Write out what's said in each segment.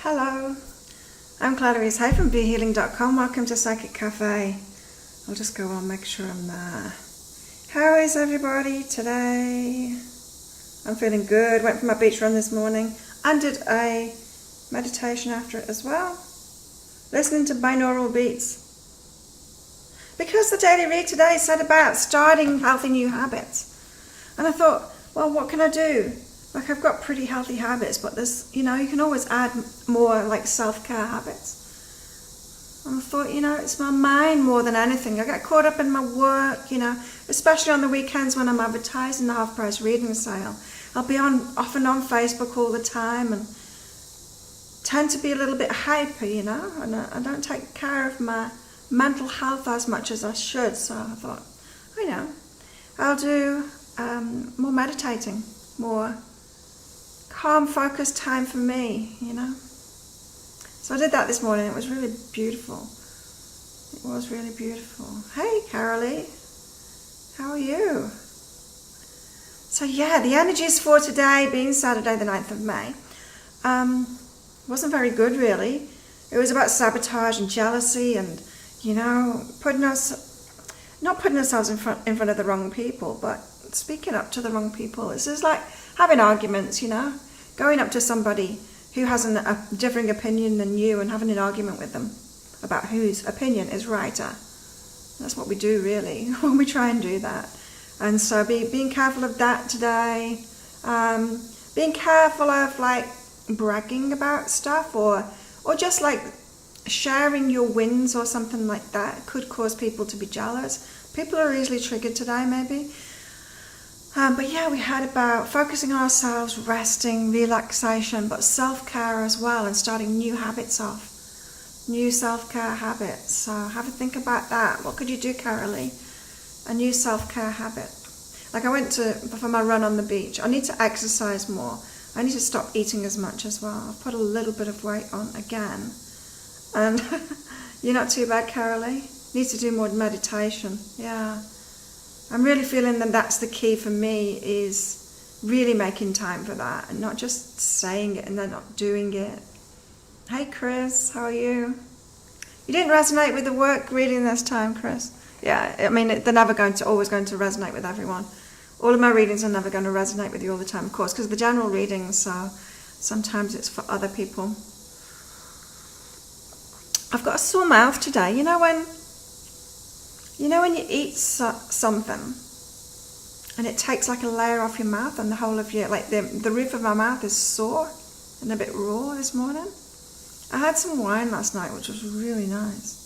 Hello, I'm Claire Louise Hay from BeHealing.com. Welcome to Psychic Cafe. I'll just go on, make sure I'm there. How is everybody today? I'm feeling good. Went for my beach run this morning and did a meditation after it as well. Listening to binaural beats. Because the daily read today said about starting healthy new habits. And I thought, well, what can I do? Like, I've got pretty healthy habits, but there's, you can always add more like self-care habits. And I thought, it's my mind more than anything. I get caught up in my work, especially on the weekends when I'm advertising the half-price reading sale. I'll be often on Facebook all the time and tend to be a little bit hyper, and I don't take care of my mental health as much as I should. So I thought, I'll do more meditating, more calm, focused time for me, So I did that this morning. It was really beautiful. It was really beautiful. Hey, Carolee. How are you? So yeah, the energies for today, being Saturday the 9th of May, wasn't very good, really. It was about sabotage and jealousy and, not putting ourselves in front of the wrong people, but speaking up to the wrong people. It's just like having arguments, going up to somebody who has a differing opinion than you and having an argument with them about whose opinion is righter. That's what we do, really, when we try and do that. And so being careful of that today. Being careful of bragging about stuff or just sharing your wins or something like that could cause people to be jealous. People are easily triggered today, maybe. But yeah, we had about focusing on ourselves, resting, relaxation, but self-care as well, and starting new habits off. New self-care habits. So have a think about that. What could you do, Carolee? A new self-care habit. Like I went for my run on the beach. I need to exercise more. I need to stop eating as much as well. I've put a little bit of weight on again. And you're not too bad, Carolee. Need to do more meditation. Yeah. I'm really feeling that that's the key for me, is really making time for that and not just saying it and then not doing it. Hey Chris, how are you? You didn't resonate with the work reading this time, Chris. Yeah, I mean, they're never always going to resonate with everyone. All of my readings are never going to resonate with you all the time, of course, because the general readings, so sometimes it's for other people. I've got a sore mouth today. When you eat something and it takes a layer off your mouth and the whole of your, the roof of my mouth is sore and a bit raw this morning. I had some wine last night, which was really nice.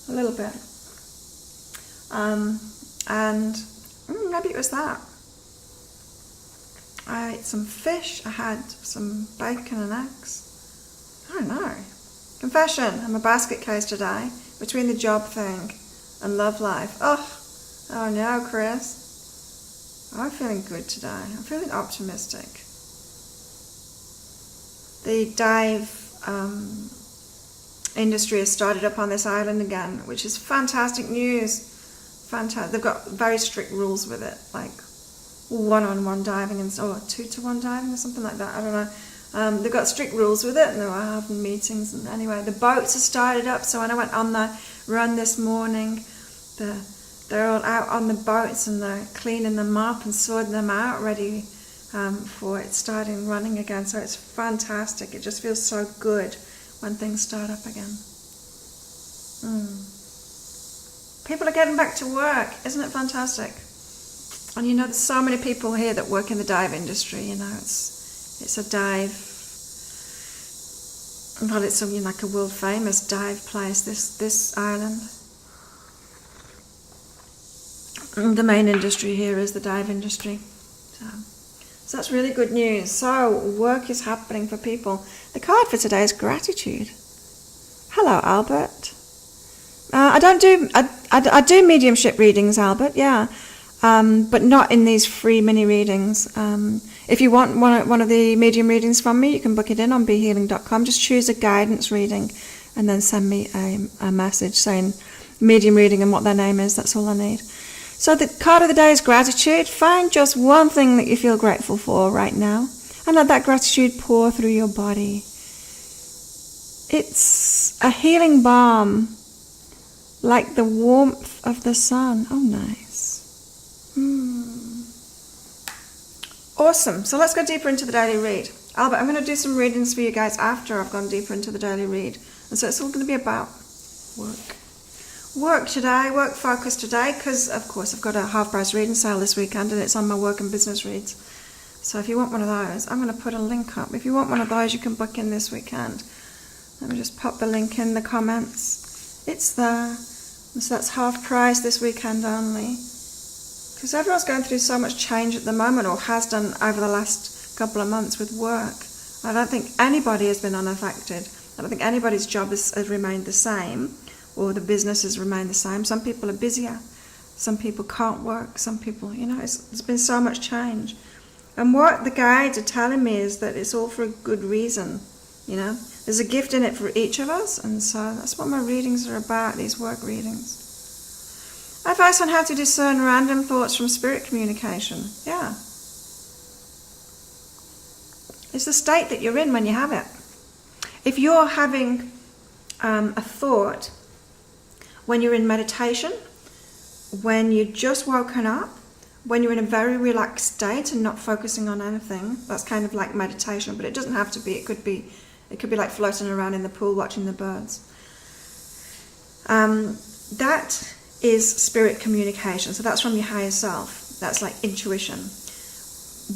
A little bit. And maybe it was that. I ate some fish. I had some bacon and eggs. I don't know. Confession, I'm a basket case today. Between the job thing and love life. Oh no, Chris. I'm feeling good today. I'm feeling optimistic. The dive industry has started up on this island again, which is fantastic news. Fantastic. They've got very strict rules with it, like 1-on-1 diving and 2-to-1 diving or something like that. I don't know. They've got strict rules with it, and they were having meetings. And anyway, the boats have started up. So when I went on the run this morning, they're all out on the boats and they're cleaning them up and sorting them out, ready for it starting running again. So it's fantastic. It just feels so good when things start up again. People are getting back to work. Isn't it fantastic? And there's so many people here that work in the dive industry. It's a dive, well, it's something like a world famous dive place, this island. The main industry here is the dive industry. So that's really good news. So work is happening for people. The card for today is gratitude. Hello, Albert. I do mediumship readings, Albert, yeah. But not in these free mini readings. If you want one of the medium readings from me, you can book it in on BeHealing.com. Just choose a guidance reading and then send me a message saying medium reading and what their name is. That's all I need. So the card of the day is gratitude. Find just one thing that you feel grateful for right now. And let that gratitude pour through your body. It's a healing balm, like the warmth of the sun. Oh, nice. Awesome. So let's go deeper into the daily read. Albert, I'm going to do some readings for you guys after I've gone deeper into the daily read. And so it's all going to be about work. Work today, work focus today, because of course I've got a half-price reading sale this weekend and it's on my work and business reads. So if you want one of those, I'm going to put a link up. If you want one of those, you can book in this weekend. Let me just pop the link in the comments. It's there. So that's half price this weekend only. Because everyone's going through so much change at the moment, or has done over the last couple of months with work. I don't think anybody has been unaffected. I don't think anybody's job has remained the same, or the business has remained the same. Some people are busier. Some people can't work. Some people, there's been so much change. And what the guides are telling me is that it's all for a good reason, There's a gift in it for each of us, and so that's what my readings are about, these work readings. Advice on how to discern random thoughts from spirit communication. Yeah. It's the state that you're in when you have it. If you're having a thought when you're in meditation, when you're just woken up, when you're in a very relaxed state and not focusing on anything, that's kind of like meditation, but it doesn't have to be. It could be like floating around in the pool watching the birds. That is spirit communication. So that's from your higher self. That's like intuition.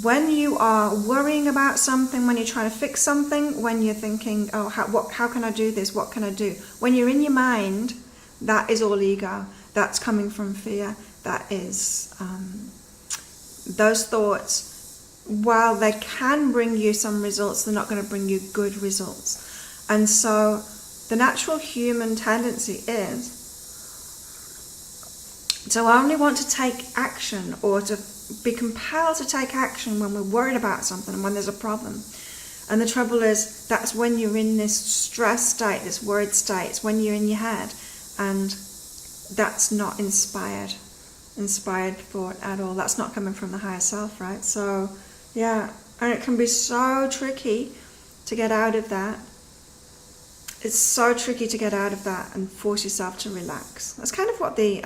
When you are worrying about something, when you're trying to fix something, when you're thinking, oh, how can I do this? What can I do? When you're in your mind, that is all ego. That's coming from fear. That is those thoughts, while they can bring you some results, they're not going to bring you good results. And so the natural human tendency is to only want to take action, or to be compelled to take action when we're worried about something and when there's a problem. And the trouble is, that's when you're in this stress state, this worried state. It's when you're in your head, and that's not inspired thought at all. That's not coming from the higher self, right? So yeah, and it can be so tricky to get out of that. It's so tricky to get out of that and force yourself to relax. That's kind of what the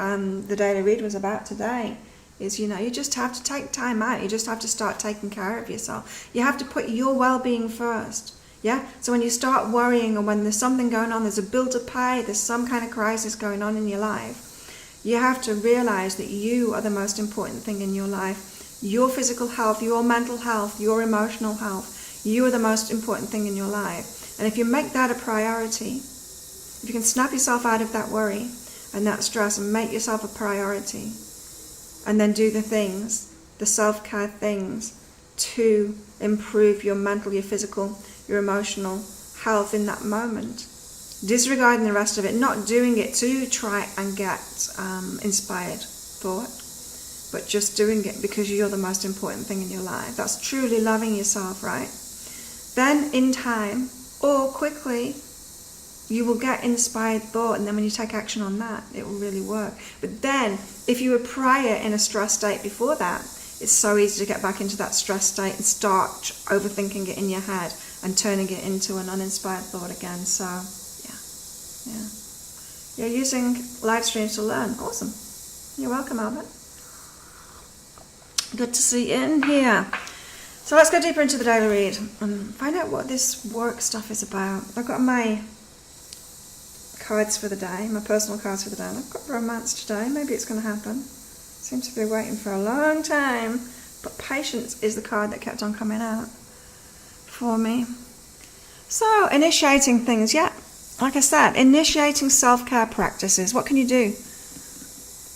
daily read was about today. Is, you just have to take time out. You just have to start taking care of yourself. You have to put your well-being first. Yeah. So when you start worrying, or when there's something going on, there's a bill to pay, there's some kind of crisis going on in your life, you have to realize that you are the most important thing in your life. Your physical health, your mental health, your emotional health, you are the most important thing in your life. And if you make that a priority, if you can snap yourself out of that worry and that stress and make yourself a priority, and then do the things, the self-care things, to improve your mental, your physical, your emotional health in that moment, disregarding the rest of it, not doing it to try and get inspired thought, but just doing it because you're the most important thing in your life. That's truly loving yourself, right? Then in time, or quickly, you will get inspired thought, and then when you take action on that, it will really work. But then, if you were prior in a stress state before that, it's so easy to get back into that stress state and start overthinking it in your head and turning it into an uninspired thought again. So, yeah. You're using live streams to learn. Awesome. You're welcome, Albert. Good to see you in here. So let's go deeper into the daily read and find out what this work stuff is about. I've got my cards for the day, my personal cards for the day. And I've got romance today. Maybe it's going to happen. Seems to be waiting for a long time. But patience is the card that kept on coming out for me. So, initiating things. Yeah, like I said, initiating self-care practices. What can you do?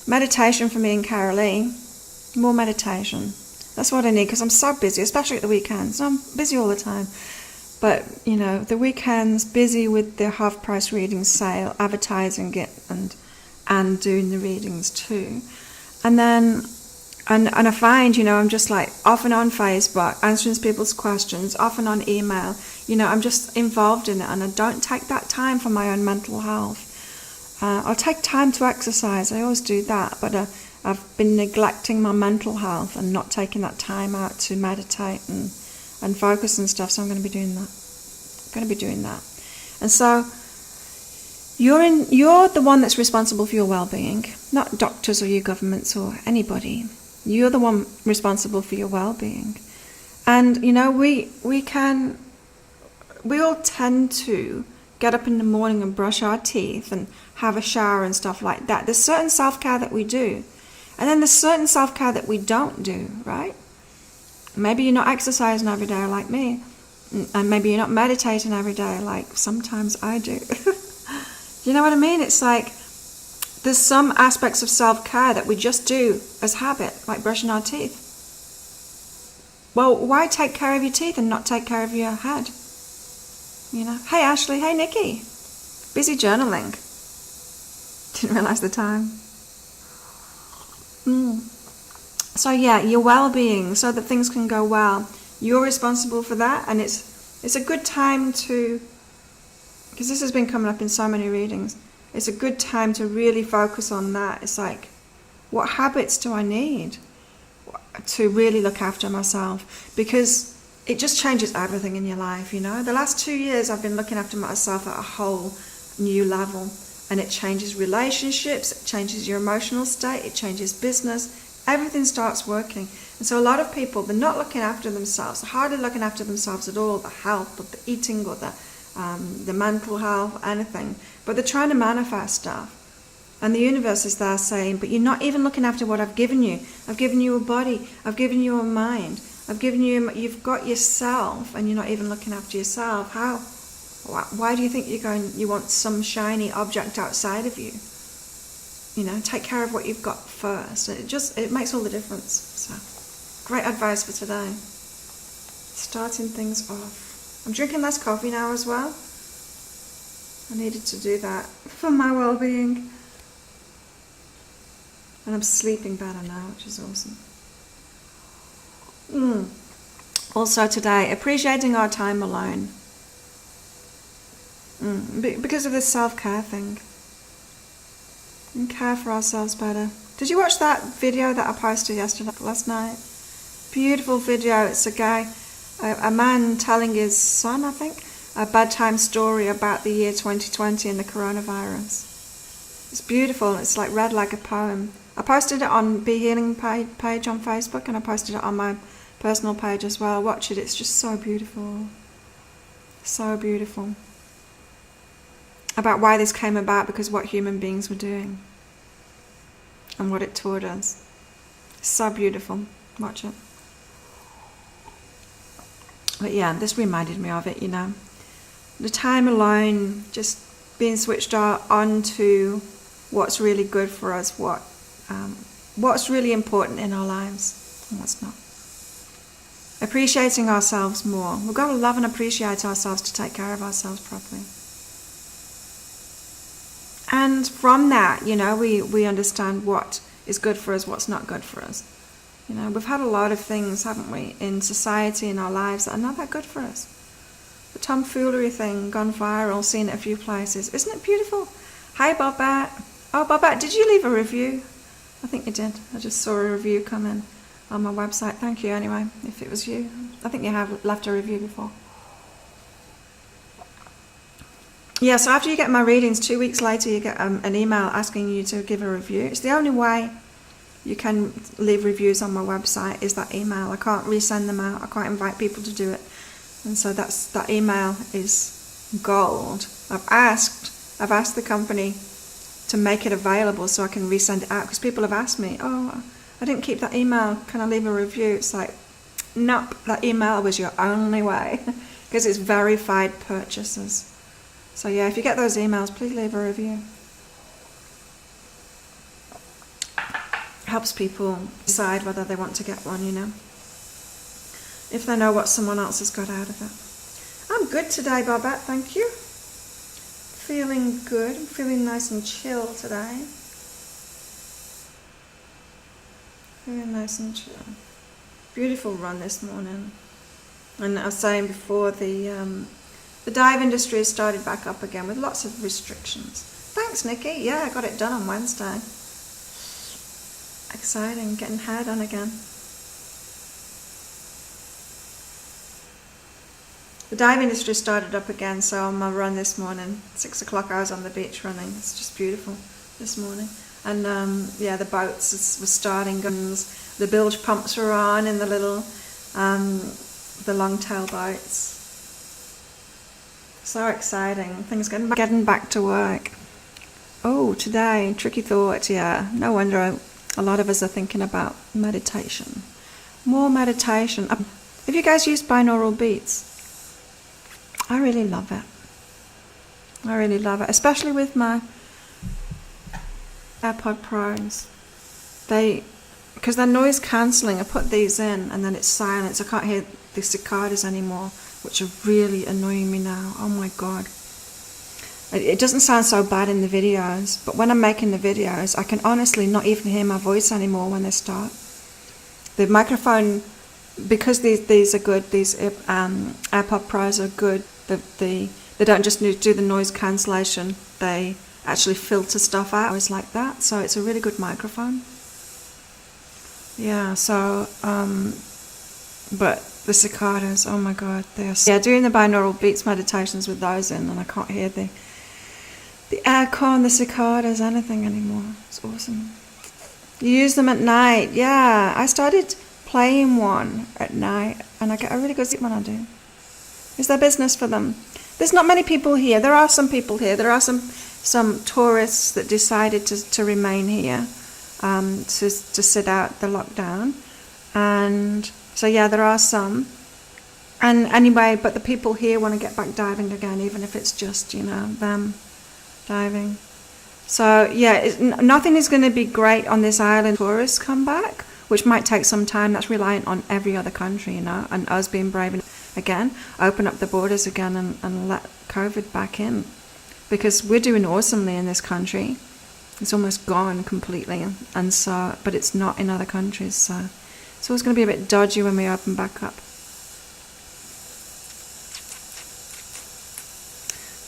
Meditation for me and Carolee. More meditation. That's what I need, because I'm so busy, especially at the weekends. I'm busy all the time. But, the weekends, busy with the half-price reading sale, advertising it and doing the readings too. And then, and I find, I'm just like off and on Facebook, answering people's questions, off and on email. I'm just involved in it, and I don't take that time for my own mental health. I'll take time to exercise. I always do that, but I've been neglecting my mental health and not taking that time out to meditate and and focus and stuff. So I'm going to be doing that. And so you're the one that's responsible for your well-being, not doctors or your governments or anybody. You're the one responsible for your well-being. And we all tend to get up in the morning and brush our teeth and have a shower and stuff like that. There's certain self-care that we do, and then there's certain self-care that we don't do, right? Maybe you're not exercising every day like me, and maybe you're not meditating every day like sometimes I do. You know what I mean? It's like there's some aspects of self-care that we just do as habit, like brushing our teeth. Well, why take care of your teeth and not take care of your head? Hey Ashley, hey Nikki. Busy journaling. Didn't realise the time. So yeah, your well-being, so that things can go well. You're responsible for that, and it's a good time to, because this has been coming up in so many readings, it's a good time to really focus on that. It's like, what habits do I need to really look after myself? Because it just changes everything in your life, The last 2 years I've been looking after myself at a whole new level, and it changes relationships, it changes your emotional state, it changes business, everything starts working. And so a lot of people, they're not looking after themselves, they're hardly looking after themselves at all, the health, or the eating, or the mental health, anything, but they're trying to manifest stuff. And the universe is there saying, but you're not even looking after what I've given you. I've given you a body, I've given you a mind, you've got yourself, and you're not even looking after yourself. How? Why do you think you want some shiny object outside of you? Take care of what you've got first. It makes all the difference. So, great advice for today. Starting things off. I'm drinking less coffee now as well. I needed to do that for my well-being. And I'm sleeping better now, which is awesome. Also today, appreciating our time alone. Because of this self-care thing. And care for ourselves better. Did you watch that video that I posted last night? Beautiful video. It's a guy, a man telling his son, I think, a bedtime story about the year 2020 and the coronavirus. It's beautiful. It's like read like a poem. I posted it on Be Healing page on Facebook, and I posted it on my personal page as well. Watch it. It's just so beautiful. So beautiful. About why this came about, because what human beings were doing and what it taught us. So beautiful. Watch it. But yeah, this reminded me of it, The time alone, just being switched on to what's really good for us, what's really important in our lives and what's not. Appreciating ourselves more. We've got to love and appreciate ourselves to take care of ourselves properly. And from that, we understand what is good for us, what's not good for us. We've had a lot of things, haven't we, in society, in our lives, that are not that good for us. The tomfoolery thing, gone viral, seen it a few places. Isn't it beautiful? Hi, Bobette. Oh, Bobette, did you leave a review? I think you did. I just saw a review come in on my website. Thank you anyway, if it was you. I think you have left a review before. Yeah, so after you get my readings, 2 weeks later you get an email asking you to give a review. It's the only way you can leave reviews on my website is that email. I can't resend them out. I can't invite people to do it. And so that email is gold. I've asked the company to make it available so I can resend it out, because people have asked me, oh, I didn't keep that email. Can I leave a review? It's like, nope, that email was your only way, because it's verified purchases. So yeah, if you get those emails, please leave a review. Helps people decide whether they want to get one, if they know what someone else has got out of it. I'm good today, Bobette, thank you. Feeling good. I'm feeling nice and chill today. Feeling nice and chill. Beautiful run this morning. And I was saying before, the dive industry has started back up again with lots of restrictions. Thanks, Nikki. Yeah, I got it done on Wednesday. Exciting, getting hair done again. The dive industry started up again, so on my run this morning, 6 o'clock, I was on the beach running. It's just beautiful this morning. And yeah, the boats were starting, guns. The bilge pumps were on in the little, the long tail boats. So exciting. Things getting back to work. Oh, today, tricky thought, yeah. No wonder a lot of us are thinking about meditation. More meditation. Have you guys used binaural beats? I really love it. I really love it, especially with my AirPod Pros. Because they're noise cancelling, I put these in and then it's silence. I can't hear the cicadas anymore, which are really annoying me now. Oh my God. It doesn't sound so bad in the videos, but when I'm making the videos, I can honestly not even hear my voice anymore when they start. The microphone, because these are good, these AirPod Pros are good, they don't just do the noise cancellation, they actually filter stuff out. It's like that, so it's a really good microphone. Yeah, so, but the cicadas, oh my God, yeah, doing the binaural beats meditations with those in, and I can't hear the aircon, the cicadas, anything anymore. It's awesome. You use them at night. Yeah, I started playing one at night and I get a really good sleep when I do. It's their business for them. There's not many people here. There are some people here. There are some tourists that decided to remain here, to sit out the lockdown. And so yeah, there are some. And anyway, but the people here want to get back diving again, even if it's just, them diving. So yeah, nothing is going to be great on this island. Tourists come back, which might take some time. That's reliant on every other country, and us being brave enough again, open up the borders again and let COVID back in, because we're doing awesomely in this country. It's almost gone completely, and so, but it's not in other countries. So it's always going to be a bit dodgy when we open back up.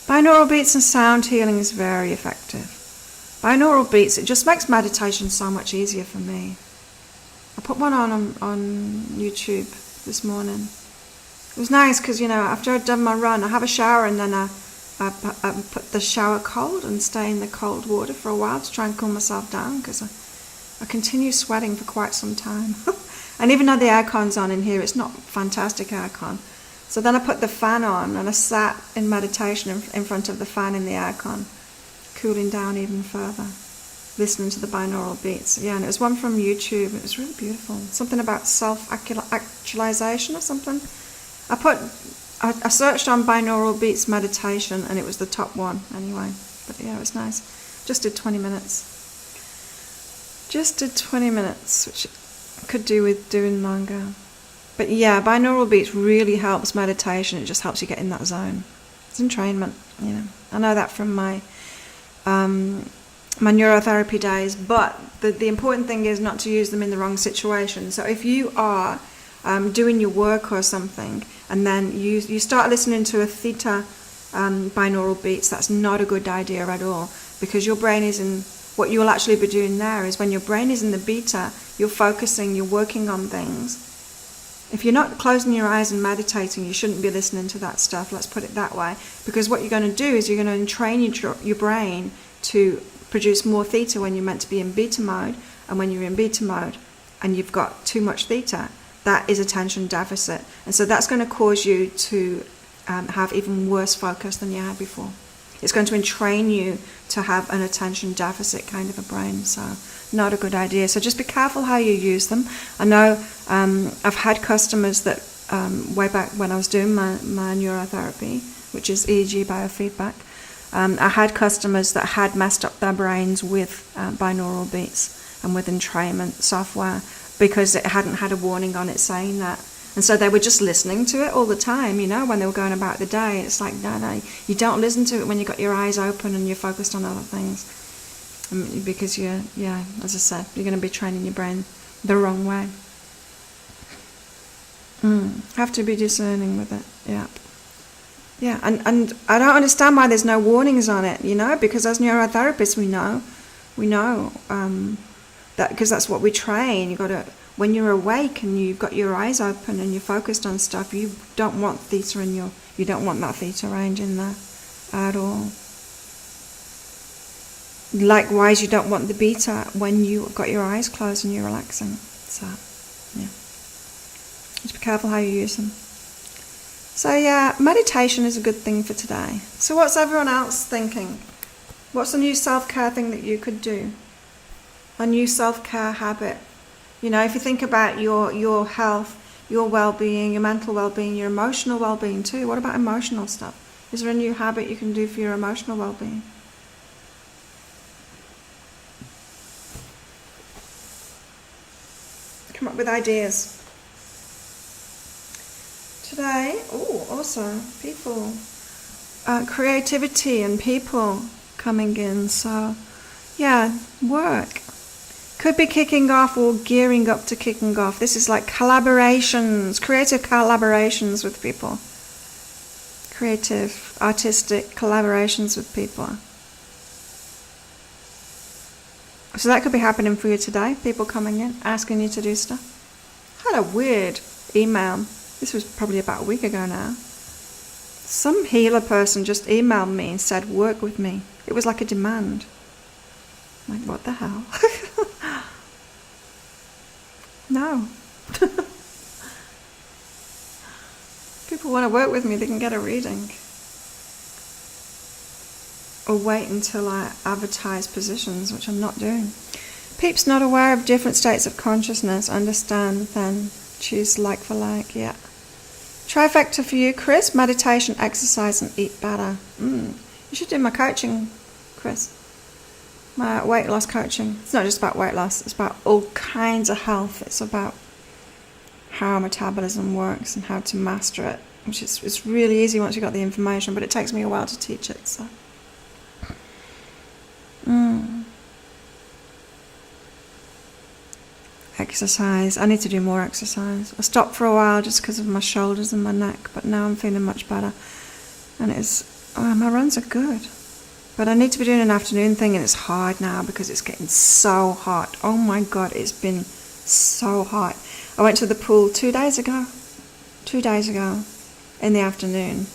Binaural beats and sound healing is very effective. Binaural beats, it just makes meditation so much easier for me. I put one on YouTube this morning. It was nice because, after I'd done my run, I have a shower and then I put the shower cold and stay in the cold water for a while to try and cool myself down, because I continue sweating for quite some time. And even though the aircon's on in here, it's not fantastic aircon. So then I put the fan on and I sat in meditation in front of the fan in the aircon, cooling down even further, listening to the binaural beats. Yeah, and it was one from YouTube. It was really beautiful. Something about self-actualization or something. I searched on binaural beats meditation and it was the top one anyway. But yeah, it was nice. Just did 20 minutes. Just did 20 minutes, which I could do with doing longer. But yeah, binaural beats really helps meditation. It just helps you get in that zone. It's entrainment, I know that from my my neurotherapy days, but the important thing is not to use them in the wrong situation. So if you are doing your work or something, and then you start listening to a theta binaural beats, that's not a good idea at all, because your brain is in, what you'll actually be doing there is when your brain is in the beta, you're focusing, you're working on things. If you're not closing your eyes and meditating, you shouldn't be listening to that stuff, let's put it that way, because what you're going to do is you're going to train your brain to produce more theta when you're meant to be in beta mode, and when you're in beta mode and you've got too much theta, that is attention deficit, and so that's going to cause you to have even worse focus than you had before. It's going to entrain you to have an attention deficit kind of a brain, so not a good idea. So just be careful how you use them. I know I've had customers that way back when I was doing my neurotherapy, which is EEG biofeedback, I had customers that had messed up their brains with binaural beats and with entrainment software, because it hadn't had a warning on it saying that. And so they were just listening to it all the time, when they were going about the day. It's like, no, you don't listen to it when you've got your eyes open and you're focused on other things. Because as I said, you're going to be training your brain the wrong way. Have to be discerning with it, yeah. Yeah, and I don't understand why there's no warnings on it, because as neurotherapists we know that, because that's what we train. when you're awake and you've got your eyes open and you're focused on stuff, you don't want theta you don't want that theta range in there at all. Likewise, you don't want the beta when you've got your eyes closed and you're relaxing. So, yeah. Just be careful how you use them. So, yeah, meditation is a good thing for today. So what's everyone else thinking? What's a new self-care thing that you could do? A new self-care habit. You know, if you think about your health, your well-being, your mental well-being, your emotional well-being too. What about emotional stuff? Is there a new habit you can do for your emotional well-being? Come up with ideas. Today, also people, creativity and people coming in. So, yeah, work. Could be kicking off or gearing up to kicking off. This is like collaborations, creative collaborations with people. Creative, artistic collaborations with people. So that could be happening for you today. People coming in, asking you to do stuff. I had a weird email. This was probably about a week ago now. Some healer person just emailed me and said, work with me. It was like a demand. I'm like, what the hell? No. People want to work with me, they can get a reading. Or wait until I advertise positions, which I'm not doing. Peeps not aware of different states of consciousness, understand, then choose like for like, yeah. Trifecta for you, Chris, meditation, exercise and eat better. You should do my coaching, Chris. My weight loss coaching. It's not just about weight loss, it's about all kinds of health. It's about how metabolism works and how to master it, which is it's really easy once you've got the information, but it takes me a while to teach it. So. Exercise. I need to do more exercise. I stopped for a while just because of my shoulders and my neck, but now I'm feeling much better. And my runs are good. But I need to be doing an afternoon thing, and it's hard now because it's getting so hot. Oh my God, it's been so hot. I went to the pool 2 days ago. 2 days ago in the afternoon.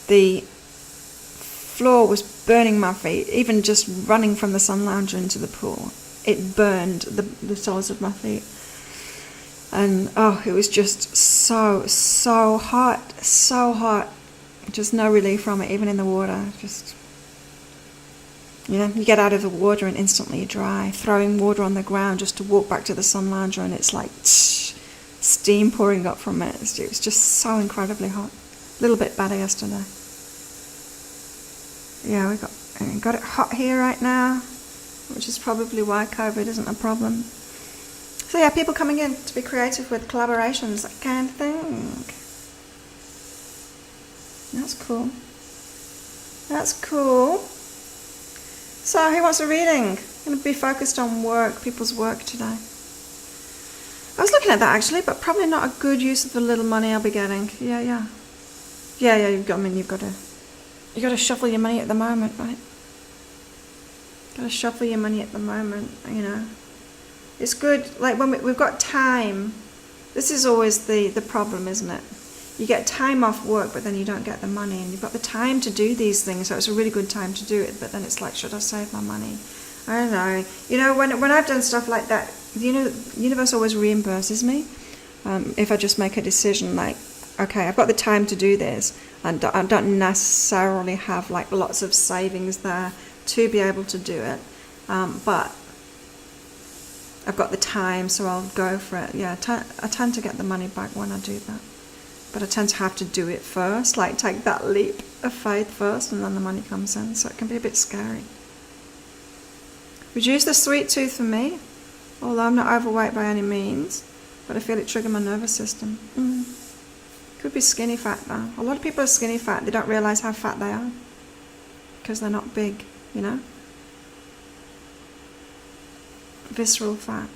The floor was burning my feet, even just running from the sun lounger into the pool. It burned the soles of my feet. And it was just so hot, so hot. Just no relief from it, even in the water. Just, you get out of the water and instantly you're dry. Throwing water on the ground just to walk back to the sun lounger, and it's like steam pouring up from it. It was just so incredibly hot. A little bit better yesterday. Yeah, we got it hot here right now, which is probably why COVID isn't a problem. So yeah, people coming in to be creative with collaborations, that kind of thing. That's cool. That's cool. So who wants a reading? I'm going to be focused on work, people's work today. I was looking at that actually, but probably not a good use of the little money I'll be getting. Yeah, you've got to shuffle your money at the moment, right? Got to shuffle your money at the moment, It's good, like when we've got time. This is always the problem, isn't it? You get time off work, but then you don't get the money, and you've got the time to do these things, so it's a really good time to do it, but then it's like, should I save my money? I don't know. When I've done stuff like that, the universe always reimburses me if I just make a decision like, okay, I've got the time to do this, and I don't necessarily have like lots of savings there to be able to do it, but I've got the time, so I'll go for it. Yeah, I tend to get the money back when I do that. But I tend to have to do it first, like take that leap of faith first, and then the money comes in, so it can be a bit scary. Reduce the sweet tooth for me, although I'm not overweight by any means, but I feel it trigger my nervous system. Could be skinny fat though. A lot of people are skinny fat, they don't realise how fat they are, because they're not big, Visceral fat.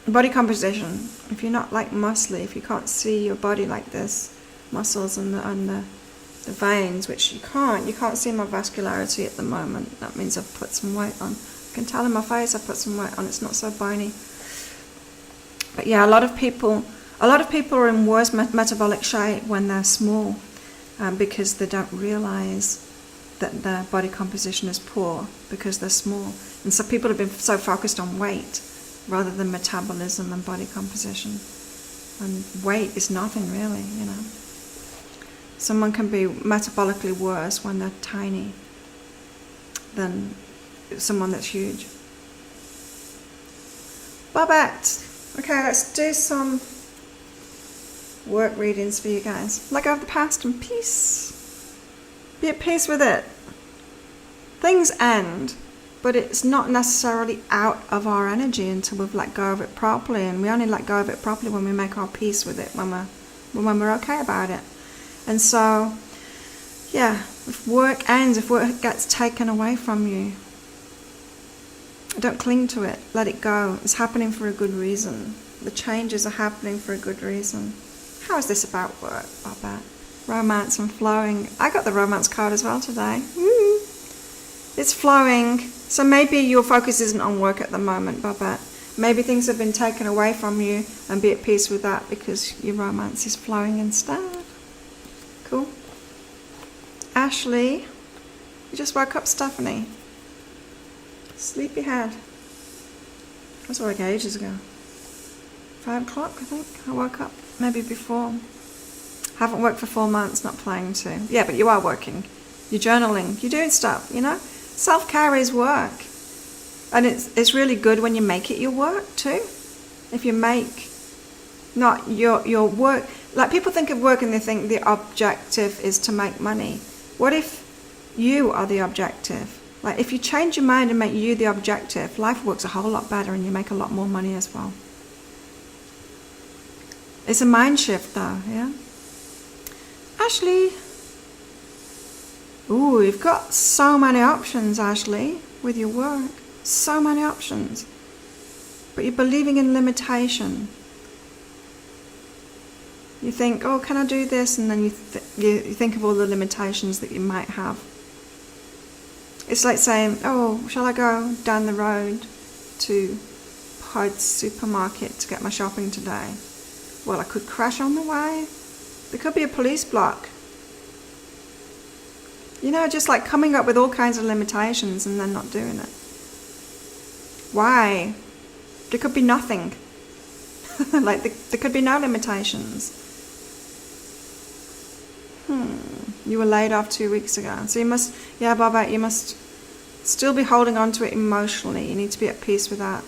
Body composition. If you're not like muscly, if you can't see your body like this, muscles and the veins, which you can't see my vascularity at the moment. That means I've put some weight on. You can tell in my face I've put some weight on. It's not so bony. But yeah, a lot of people are in worse metabolic shape when they're small, because they don't realize that their body composition is poor because they're small. And so people have been so focused on weight rather than metabolism and body composition. And weight is nothing really, you know. Someone can be metabolically worse when they're tiny than someone that's huge. Babette. Okay, let's do some work readings for you guys. Let go of the past and peace. Be at peace with it. Things end, but it's not necessarily out of our energy until we've let go of it properly. And we only let go of it properly when we make our peace with it, when we're okay about it. And so, yeah, if work ends, if work gets taken away from you, don't cling to it. Let it go. It's happening for a good reason. The changes are happening for a good reason. How is this about work, Babette? Romance and flowing. I got the romance card as well today. Woo! It's flowing. So maybe your focus isn't on work at the moment, Babette. Maybe things have been taken away from you, and be at peace with that because your romance is flowing instead. Cool. Ashley, you just woke up, Stephanie. Sleepyhead. I was awake ages ago. 5 o'clock, I think. I woke up. Maybe before. Haven't worked for 4 months, not planning to. Yeah, but you are working. You're journaling. You're doing stuff, you know? Self-care is work. And it's really good when you make it your work too. If you make not your work. Like people think of work and they think the objective is to make money. What if you are the objective? Like if you change your mind and make you the objective, life works a whole lot better and you make a lot more money as well. It's a mind shift though, yeah? Ashley. Ooh, you've got so many options, Ashley, with your work. So many options. But you're believing in limitation. You think, oh, can I do this? And then you think of all the limitations that you might have. It's like saying, oh, shall I go down the road to Hod's supermarket to get my shopping today? Well, I could crash on the way. There could be a police block. You know, just like coming up with all kinds of limitations and then not doing it. Why? There could be nothing. Like there could be no limitations. You were laid off 2 weeks ago. So you must, yeah, Babette, you must still be holding on to it emotionally. You need to be at peace with that.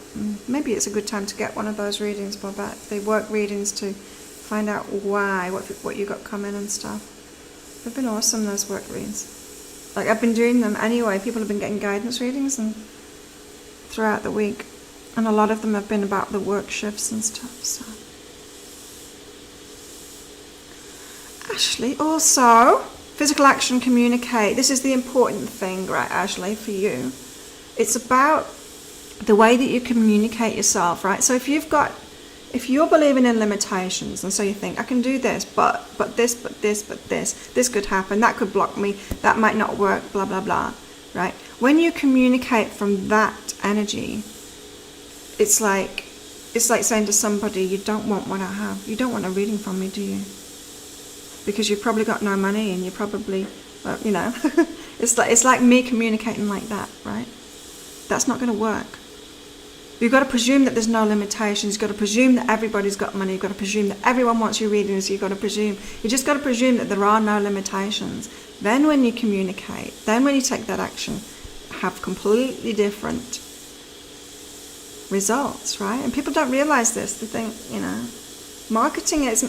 Maybe it's a good time to get one of those readings, Babette. They work readings to find out why, what you got coming and stuff. They've been awesome, those work reads. Like I've been doing them anyway. People have been getting guidance readings and throughout the week. And a lot of them have been about the work shifts and stuff, so. Ashley, also, physical action, communicate. This is the important thing, right, Ashley, for you. It's about the way that you communicate yourself, right? So if you're believing in limitations, and so you think, I can do this, but this could happen, that could block me, that might not work, blah, blah, blah, right? When you communicate from that energy, it's like saying to somebody, you don't want what I have. You don't want a reading from me, do you? Because you've probably got no money and you probably, you know, it's like me communicating like that, right? That's not going to work. You've got to presume that there's no limitations. You've got to presume that everybody's got money. You've got to presume that everyone wants your readings. You've got to presume, you just got to presume that there are no limitations. Then when you communicate, then when you take that action, have completely different results, right? And people don't realize this. They think, you know, marketing is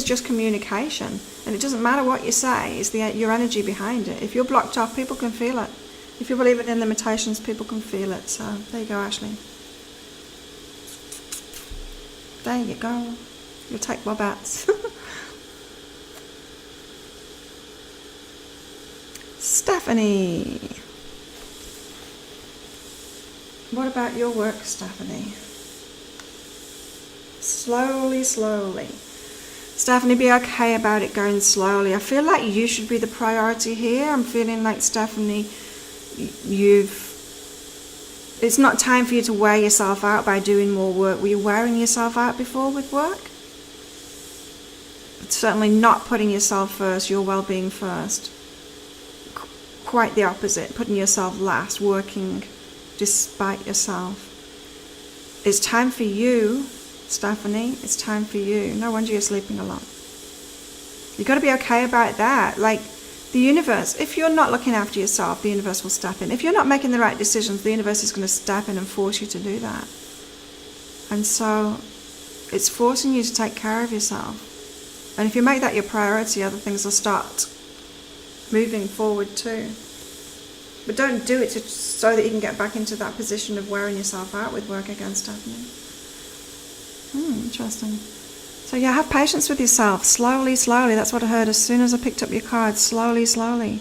just communication, and it doesn't matter what you say, it's your energy behind it. If you're blocked off, people can feel it. If you're believing in limitations, people can feel it. So there you go, Ashley. There you go. You'll take Babette's. Stephanie. What about your work, Stephanie? Slowly. Stephanie, be okay about it going slowly. I feel like you should be the priority here. I'm feeling like, Stephanie, It's not time for you to wear yourself out by doing more work. Were you wearing yourself out before with work? It's certainly not putting yourself first, your well-being first. Quite the opposite, putting yourself last, working despite yourself. It's time for you, Stephanie. It's time for you. No wonder you're sleeping a lot. You've got to be okay about that. Like, the universe, if you're not looking after yourself, the universe will step in. If you're not making the right decisions, the universe is going to step in and force you to do that. And so it's forcing you to take care of yourself. And if you make that your priority, other things will start moving forward too. But don't do it so that you can get back into that position of wearing yourself out with work again, Stephanie. Interesting. So yeah, have patience with yourself. Slowly, slowly. That's what I heard as soon as I picked up your card. Slowly, slowly.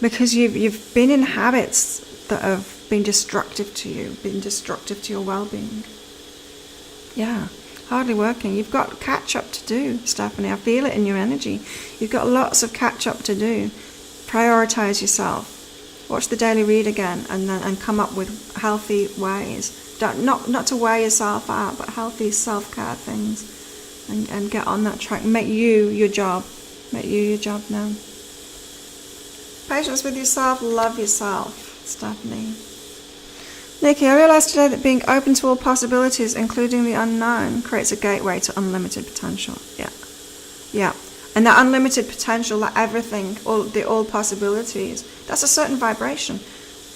Because you've been in habits that have been destructive to you, been destructive to your well-being. Yeah, hardly working. You've got catch-up to do, Stephanie. I feel it in your energy. You've got lots of catch-up to do. Prioritize yourself. Watch the daily read again and come up with healthy ways. Not to wear yourself out, but healthy self-care things. And get on that track. Make you your job. Make you your job now. Patience with yourself. Love yourself, Stephanie. Nikki, I realised today that being open to all possibilities, including the unknown, creates a gateway to unlimited potential. Yeah. And that unlimited potential, that everything, all possibilities, that's a certain vibration.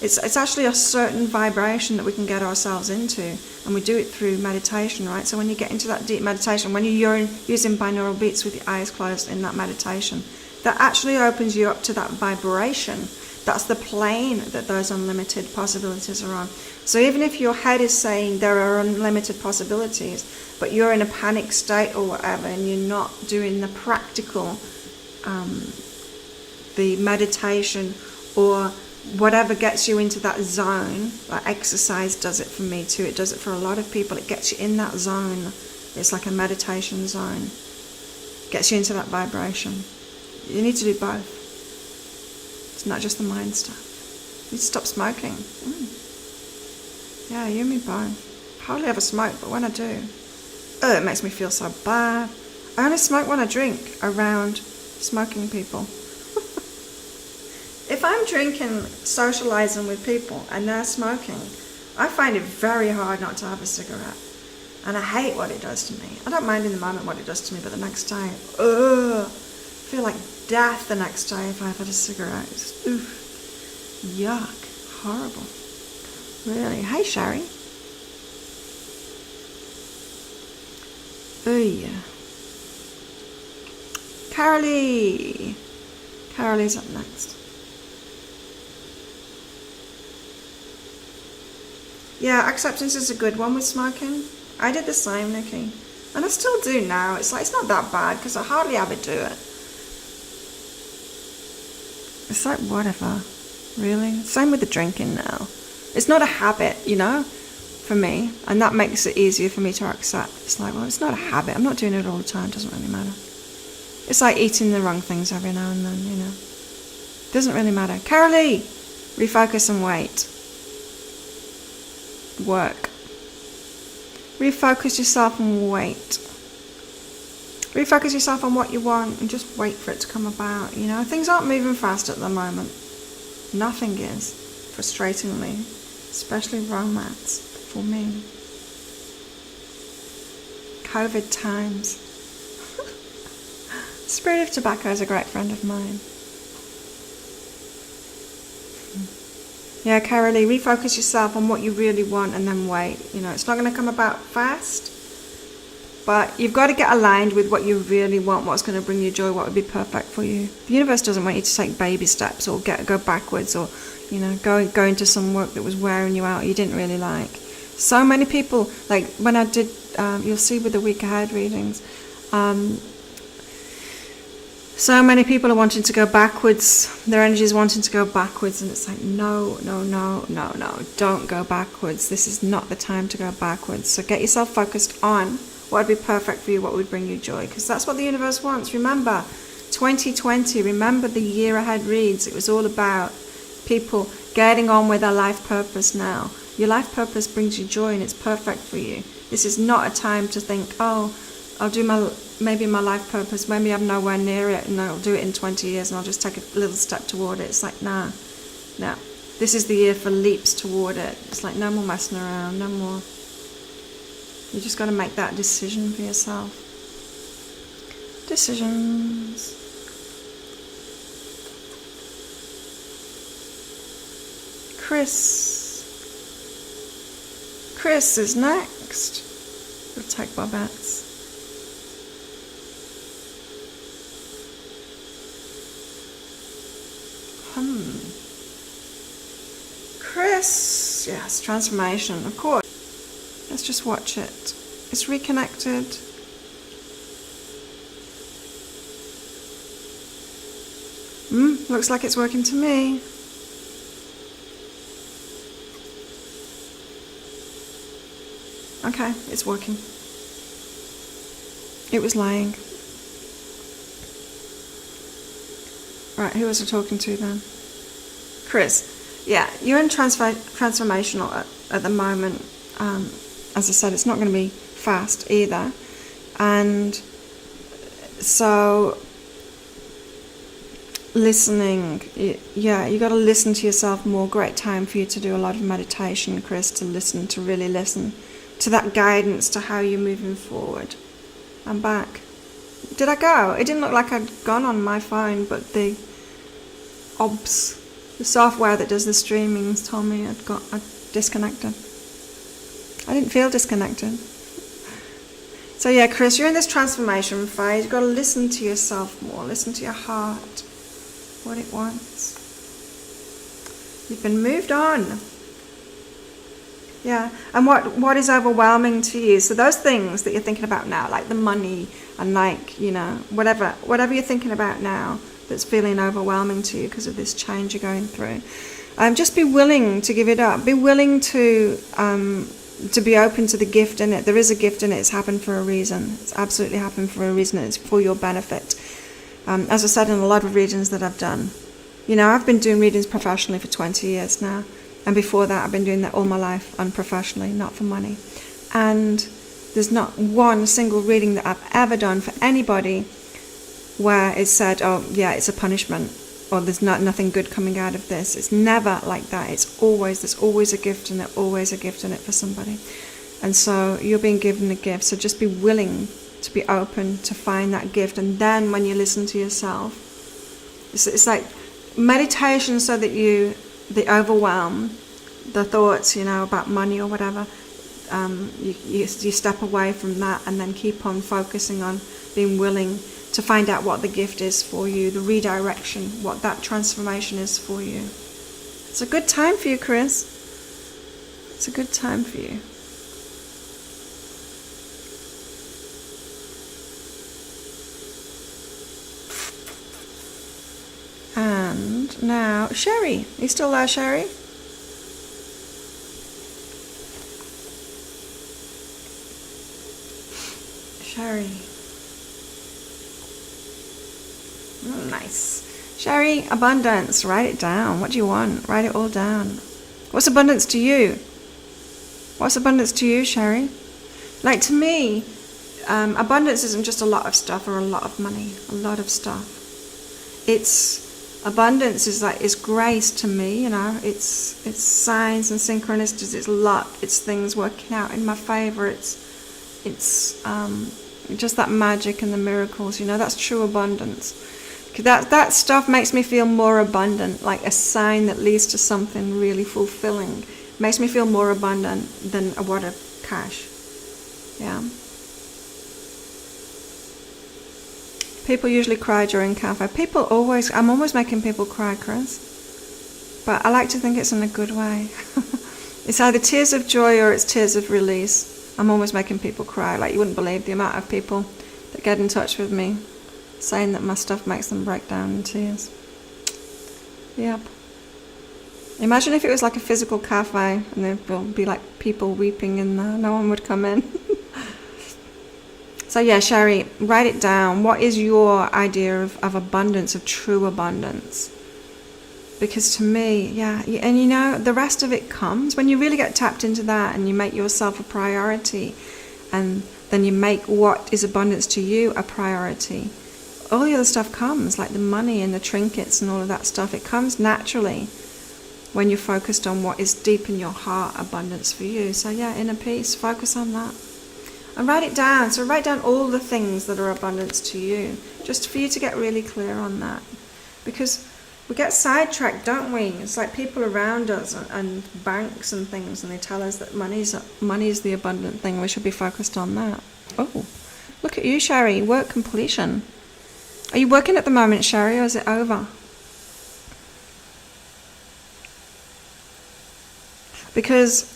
It's actually a certain vibration that we can get ourselves into, and we do it through meditation, right? So when you get into that deep meditation, when you're using binaural beats with your eyes closed in that meditation, that actually opens you up to that vibration. That's the plane that those unlimited possibilities are on. So even if your head is saying there are unlimited possibilities, but you're in a panic state or whatever, and you're not doing the practical, the meditation or whatever gets you into that zone, like exercise does it for me too, it does it for a lot of people, it gets you in that zone. It's like a meditation zone. Gets you into that vibration. You need to do both. It's not just the mind stuff. You need to stop smoking. Yeah, you and me both. Hardly ever smoke, but when I do, it makes me feel so bad. I only smoke when I drink around smoking people. If I'm drinking, socializing with people, and they're smoking, I find it very hard not to have a cigarette. And I hate what it does to me. I don't mind in the moment what it does to me, but the next day, I feel like death the next day if I've had a cigarette. It's, yuck, horrible. Really. Hey, Sherry. Ooh. Carolee's up next. Yeah, acceptance is a good one with smoking. I did the same, Nikki. And I still do now. It's like, it's not that bad because I hardly ever do it. It's like, whatever. Really? Same with the drinking now. It's not a habit, for me. And that makes it easier for me to accept. It's like, well, it's not a habit. I'm not doing it all the time. It doesn't really matter. It's like eating the wrong things every now and then, It doesn't really matter. Carolee! Refocus and wait. Work. Refocus yourself and wait. Refocus yourself on what you want and just wait for it to come about. Things aren't moving fast at the moment. Nothing is, frustratingly, especially romance for me. COVID times. Spirit of Tobacco is a great friend of mine. Yeah, Carolee, refocus yourself on what you really want and then wait. It's not going to come about fast, but you've got to get aligned with what you really want, what's going to bring you joy, what would be perfect for you. The universe doesn't want you to take baby steps or go backwards or, go into some work that was wearing you out you didn't really like. So many people, like when I did, you'll see with the week ahead readings, so many people are wanting to go backwards. Their energy is wanting to go backwards, and it's like, no, don't go backwards. This is not the time to go backwards. So get yourself focused on what would be perfect for you, what would bring you joy, because that's what the universe wants. Remember, 2020, remember the year ahead reads. It was all about people getting on with their life purpose now, Your life purpose brings you joy and it's perfect for you. This is not a time to think, oh, I'll do maybe my life purpose, maybe I'm nowhere near it and I'll do it in 20 years and I'll just take a little step toward it. It's like, nah. This is the year for leaps toward it. It's like no more messing around, no more. You just got to make that decision for yourself. Decisions. Chris is next. We'll take Bobette's. Chris, yes, transformation, of course. Let's just watch it. It's reconnected. Looks like it's working to me. Okay, it's working. It was lying. Right, who was I talking to then? Chris. Yeah, you're in transformational at the moment. As I said, it's not going to be fast either. And so listening, yeah, you got to listen to yourself more. Great time for you to do a lot of meditation, Chris, to really listen to that guidance to how you're moving forward. I'm back. Did I go? It didn't look like I'd gone on my phone, but the software that does the streaming told me I'd disconnected. I didn't feel disconnected. So yeah, Chris, you're in this transformation phase. You've got to listen to yourself more. Listen to your heart, what it wants. You've been moved on. Yeah, and what is overwhelming to you? So those things that you're thinking about now, like the money and like, you know, whatever you're thinking about now that's feeling overwhelming to you because of this change you're going through. Just be willing to give it up. Be willing to be open to the gift in it. There is a gift in it. It's happened for a reason. It's absolutely happened for a reason. It's for your benefit. As I said in a lot of readings that I've done, you know, I've been doing readings professionally for 20 years now. And before that, I've been doing that all my life unprofessionally, not for money. And there's not one single reading that I've ever done for anybody where it's said, oh, yeah, it's a punishment, or there's nothing good coming out of this. It's never like that. There's always a gift in it, always a gift in it for somebody. And so you're being given a gift. So just be willing to be open to find that gift. And then when you listen to yourself, it's like meditation so that the overwhelm, the thoughts, you know, about money or whatever, you step away from that and then keep on focusing on being willing to find out what the gift is for you, the redirection, what that transformation is for you. It's a good time for you, Chris. It's a good time for you. And now, Sherry. Are you still there, Sherry? Sherry. Nice. Sherry, abundance. Write it down. What do you want? Write it all down. What's abundance to you? What's abundance to you, Sherry? Like to me, abundance isn't just a lot of stuff or a lot of money. A lot of stuff. Abundance is grace to me, you know. It's signs and synchronicities. It's luck. It's things working out in my favor. It's just that magic and the miracles, you know. That's true abundance. That stuff makes me feel more abundant, like a sign that leads to something really fulfilling. Makes me feel more abundant than a wad of cash. Yeah. People usually cry during cafe. I'm always making people cry, Chris. But I like to think it's in a good way. It's either tears of joy or it's tears of release. I'm always making people cry. Like you wouldn't believe the amount of people that get in touch with me saying that my stuff makes them break down in tears. Yep. Imagine if it was like a physical cafe and there would be like people weeping in there. No one would come in. So yeah, Sherry, write it down. What is your idea of abundance, of true abundance? Because to me, yeah, and you know, the rest of it comes when you really get tapped into that and you make yourself a priority, and then you make what is abundance to you a priority. All the other stuff comes, like the money and the trinkets and all of that stuff. It comes naturally when you're focused on what is deep in your heart, abundance for you. So yeah, inner peace, focus on that. And write it down. So write down all the things that are abundance to you, just for you to get really clear on that. Because we get sidetracked, don't we? It's like people around us and banks and things, and they tell us that money is the abundant thing. We should be focused on that. Oh, look at you, Sherry. Work completion. Are you working at the moment, Sherry, or is it over? Because,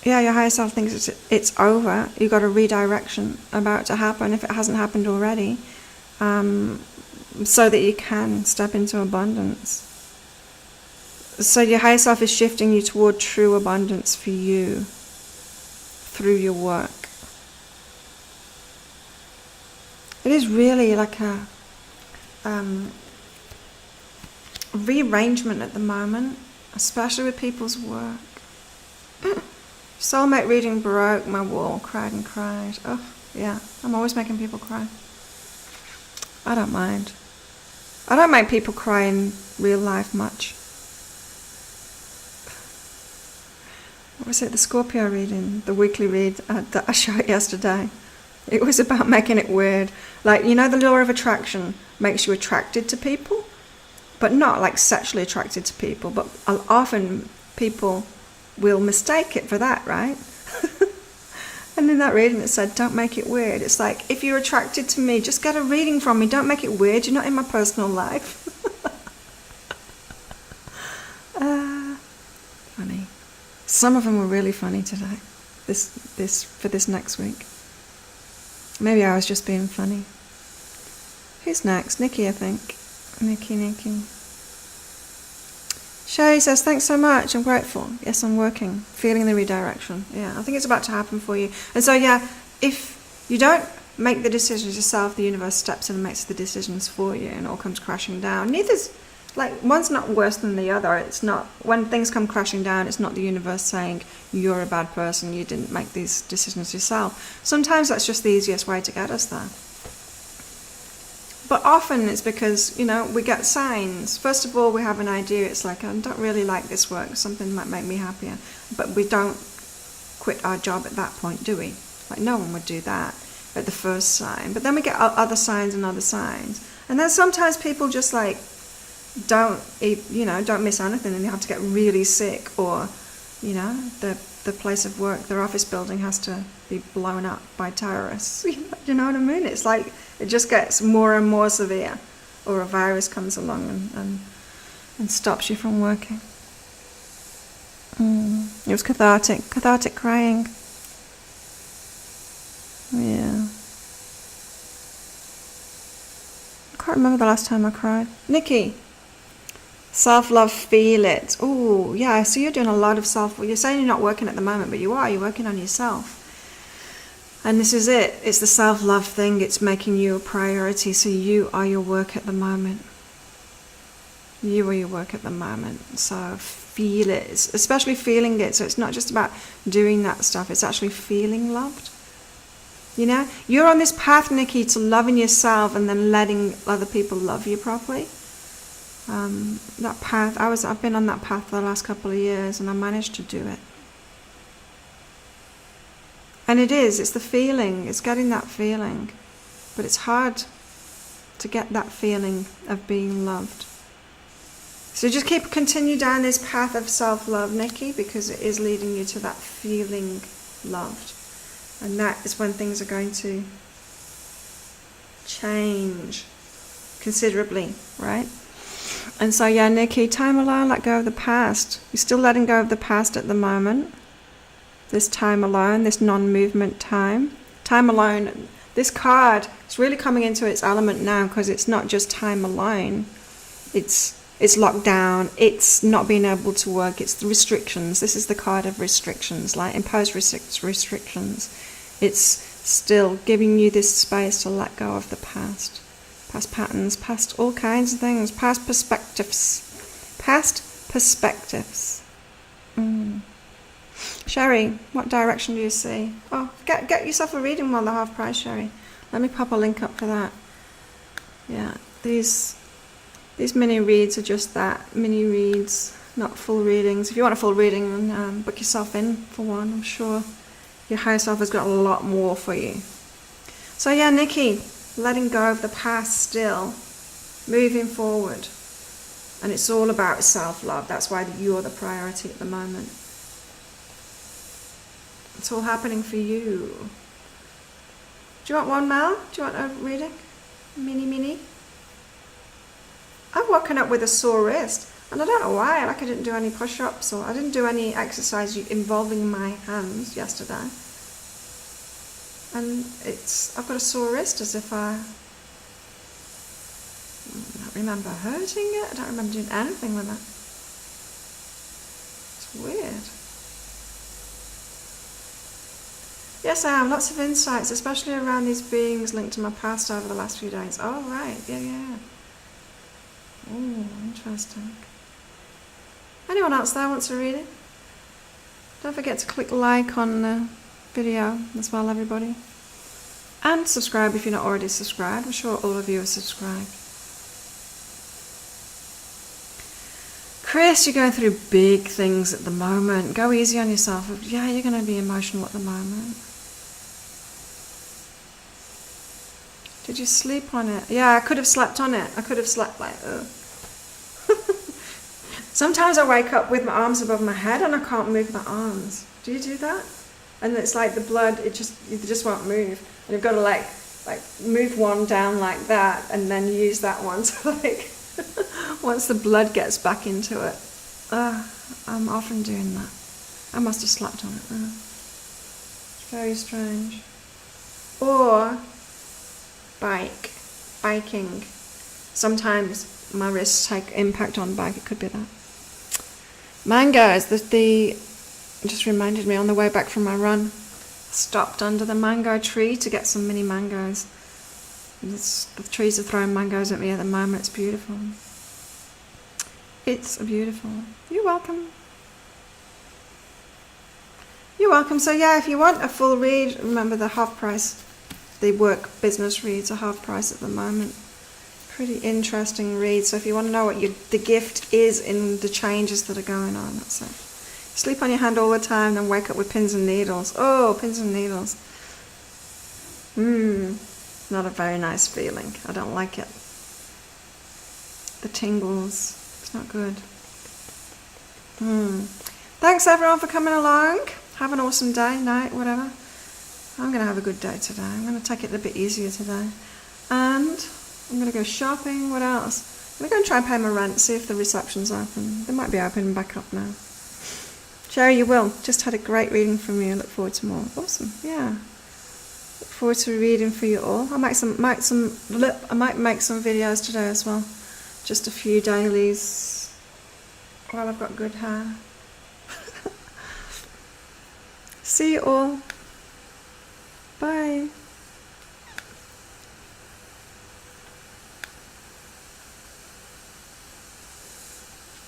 yeah, your higher self thinks it's over. You've got a redirection about to happen if it hasn't happened already. So that you can step into abundance. So your higher self is shifting you toward true abundance for you through your work. It is really like a rearrangement at the moment, especially with people's work. Soulmate reading broke my wall, cried and cried. Oh, yeah, I'm always making people cry. I don't mind. I don't make people cry in real life much. What was it, the Scorpio reading, the weekly read that I showed yesterday? It was about making it weird. Like, you know, the law of attraction makes you attracted to people, but not like sexually attracted to people. But often people will mistake it for that, right? And in that reading it said, don't make it weird. It's like, if you're attracted to me, just get a reading from me. Don't make it weird. You're not in my personal life. Funny. Some of them were really funny today. For this next week. Maybe I was just being funny. Who's next? Nikki, I think. Nikki. Sherry says, thanks so much, I'm grateful. Yes, I'm working, feeling the redirection. Yeah, I think it's about to happen for you. And so yeah, if you don't make the decisions yourself, the universe steps in and makes the decisions for you and it all comes crashing down. One's not worse than the other. It's not, when things come crashing down, it's not the universe saying, you're a bad person, you didn't make these decisions yourself. Sometimes that's just the easiest way to get us there. But often it's because, you know, we get signs. First of all, we have an idea. It's like, I don't really like this work. Something might make me happier. But we don't quit our job at that point, do we? Like, no one would do that at the first sign. But then we get other signs and other signs. And then sometimes people just like don't miss anything and they have to get really sick, or, you know, the place of work, their office building has to be blown up by terrorists. You know what I mean? It's like it just gets more and more severe, or a virus comes along and stops you from working. It was cathartic crying. Yeah. I can't remember the last time I cried. Nikki. Self-love, feel it. Oh, yeah, so you're doing a lot of you're saying you're not working at the moment, but you're working on yourself. And this is it. It's the self-love thing. It's making you a priority. So you are your work at the moment. You are your work at the moment. So feel it, especially feeling it. So it's not just about doing that stuff. It's actually feeling loved. You know, you're on this path, Nikki, to loving yourself and then letting other people love you properly. That path, I've been on that path for the last couple of years, and I managed to do it. And it's the feeling, it's getting that feeling. But it's hard to get that feeling of being loved. So just continue down this path of self-love, Nikki, because it is leading you to that feeling loved. And that is when things are going to change considerably, right? And so, yeah, Nikki, time alone, let go of the past. You're still letting go of the past at the moment. This time alone, this non-movement time. Time alone, this card is really coming into its element now, because it's not just time alone. It's locked down. It's not being able to work. It's the restrictions. This is the card of restrictions, like imposed restrictions. It's still giving you this space to let go of the past. Past patterns, past all kinds of things, past perspectives. Past perspectives. Sherry, what direction do you see? Oh, get yourself a reading while they're half price, Sherry. Let me pop a link up for that. Yeah, these mini reads are just that, mini reads, not full readings. If you want a full reading, then book yourself in for one. I'm sure your higher self has got a lot more for you. So yeah, Nikki, letting go of the past still, moving forward. And it's all about self-love. That's why you're the priority at the moment. It's all happening for you. Do you want one, Mel? Do you want a reading? Mini? I'm woken up with a sore wrist. And I don't know why. Like I didn't do any push-ups or I didn't do any exercise involving my hands yesterday. And I've got a sore wrist as if I don't remember hurting it. I don't remember doing anything with it. It's weird. Yes, I am. Lots of insights, especially around these beings linked to my past over the last few days. Oh, right. Yeah. Oh, interesting. Anyone else there wants a reading? Don't forget to click like on the video as well, everybody. And subscribe if you're not already subscribed. I'm sure all of you are subscribed. Chris, you're going through big things at the moment. Go easy on yourself. Yeah, you're going to be emotional at the moment. Did you sleep on it? Yeah, I could have slept on it. I could have slept like, Sometimes I wake up with my arms above my head and I can't move my arms. Do you do that? And it's like the blood, it just won't move. And you've got to like move one down like that and then use that one to like, once the blood gets back into it. I'm often doing that. I must have slept on it. Very strange. Or biking. Sometimes my wrists take impact on bike. It could be that. Mangoes. The just reminded me on the way back from my run. Stopped under the mango tree to get some mini mangoes. The trees are throwing mangoes at me at the moment. It's beautiful. It's beautiful. You're welcome. You're welcome. So yeah, if you want a full read, remember the half price. The work business reads are half price at the moment. Pretty interesting read. So if you want to know what the gift is in the changes that are going on, that's it. Sleep on your hand all the time, then wake up with pins and needles. Oh, pins and needles. Not a very nice feeling. I don't like it. The tingles. It's not good. Thanks everyone for coming along. Have an awesome day, night, whatever. I'm going to have a good day today. I'm going to take it a bit easier today. And I'm going to go shopping. What else? I'm going to go and try and pay my rent, see if the reception's open. They might be open and back up now. Sherry, you will. Just had a great reading from you. I look forward to more. Awesome. Yeah. Look forward to reading for you all. I might make some videos today as well. Just a few dailies while I've got good hair. See you all. Bye.